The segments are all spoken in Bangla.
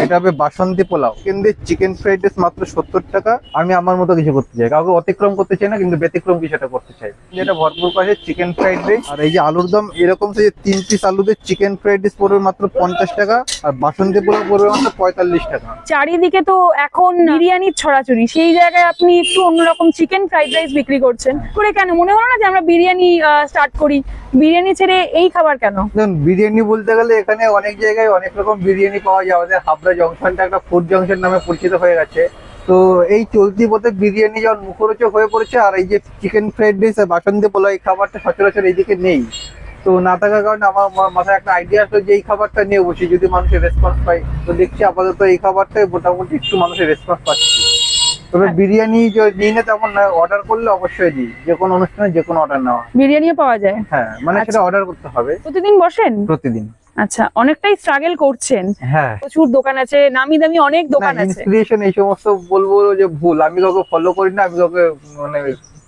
এটা হবে বাসন্তী পোলাও, কিন্তু চিকেন ফ্রাইড রাইস মাত্র 70 টাকা। আমি আমার মতো কিছু করতে চাই, কাউকে অতিক্রম করতে চাই না, কিন্তু ব্যতিক্রম কিছুটা করতে চাই। যেটা ভরপুর পাশে চিকেন ফ্রাইড রাইস, আর এই যে আলুর দম এরকম থেকে 3 পিস আলুতে চিকেন ফ্রাইড রাইস পড়বে মাত্র 50 টাকা, আর বাসন্তী পোলাও পড়বে মাত্র 45 টাকা। চারিদিকে তো এখন বিরিয়ানির ছড়াছড়ি, সেই জায়গায় আপনি একটু অন্যরকম চিকেন ফ্রাইড রাইস বিক্রি করছেন করে কেন? মনে হলো না যে আমরা বিরিয়ানি স্টার্ট করি? বিরিয়ানি ছেড়ে এই খাবার কেন? দেখুন, বিরিয়ানি বলতে গেলে এখানে অনেক জায়গায় অনেক রকম বিরিয়ানি পাওয়া যায়। আমাদের হাবড়া জংশনটা একটা ফুড জংশন নামে পরিচিত হয়ে গেছে। তো এই চলতি পথে বিরিয়ানি যেমন মুখরোচক হয়ে পড়েছে, আর এই যে চিকেন ফ্রাইড রাইস আর বাসন্তী পোলাও এই খাবারটা সচরাচর এইদিকে নেই। তো না থাকার কারণে আমার মাথায় একটা আইডিয়া আসলো যে এই খাবারটা নিয়ে বসি, যদি মানুষের রেসপন্স পাই। তো দেখছি আপাতত এই খাবারটাই মোটামুটি একটু মানুষের রেসপন্স পাচ্ছি। তবে বিরিয়ানি নিই না তেমন না, অর্ডার করলে অবশ্যই দিই। যে কোনো অনুষ্ঠানে যে কোনো অর্ডার নেওয়া। বিরিয়ানিও পাওয়া যায়? হ্যাঁ, মানে সেটা অর্ডার করতে হবে। প্রতিদিন বসেন? প্রতিদিন। আচ্ছা, অনেকটাই স্ট্রাগল করছেন। হ্যাঁ, প্রচুর দোকান আছে, নামি দামি অনেক দোকান আছে। ইন্সপিরেশন এই সমস্ত বলবো যে ভুল। আমি কাউকে ফলো করি না, আমি কাউকে মানে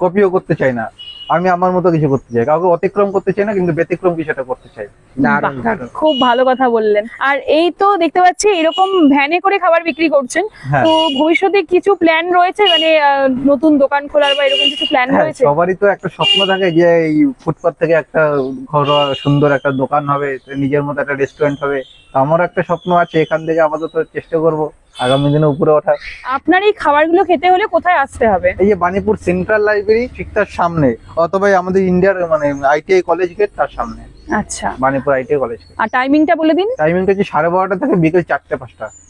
কপিও করতে চাই না। আমি আমার মতো কিছু করতে চাই, কাউকে অতিক্রম করতে চাই না, কিন্তু ব্যতিক্রম কিছুটা করতে চাই। বাহ, খুব ভালো কথা বললেন। আর এই তো দেখতে পাচ্ছি এরকম ভ্যানে করে খাবার বিক্রি করছেন। হ্যাঁ। তো ভবিষ্যতে কিছু প্ল্যান রয়েছে, মানে নতুন দোকান খোলার বা এরকম কিছু প্ল্যান হ্যাঁ, রয়েছে? সবারই তো একটা স্বপ্ন থাকে যে এই ফুটপাত থেকে একটা ঘরোয়া সুন্দর একটা দোকান হবে, নিজের মতো একটা রেস্টুরেন্ট হবে। তো আমারও একটা স্বপ্ন আছে, এখান থেকে আপাতত চেষ্টা করব আগামী দিনে উপরে ওঠার। আপনার এই খাবারগুলো খেতে হলে কোথায় আসতে হবে? এই যে বাণীপুর সেন্ট্রাল লাইব্রেরি ঠিক তার সামনে, অথবা আমাদের ইন্ডিয়ার মানে ITI কলেজ গেট তার সামনে। আচ্ছা, বাণীপুর ITI কলেজ গেট। আর টাইমিংটা বলে দিন। টাইমিংটা হচ্ছে 12:30 থেকে বিকেল 4টে 5টা।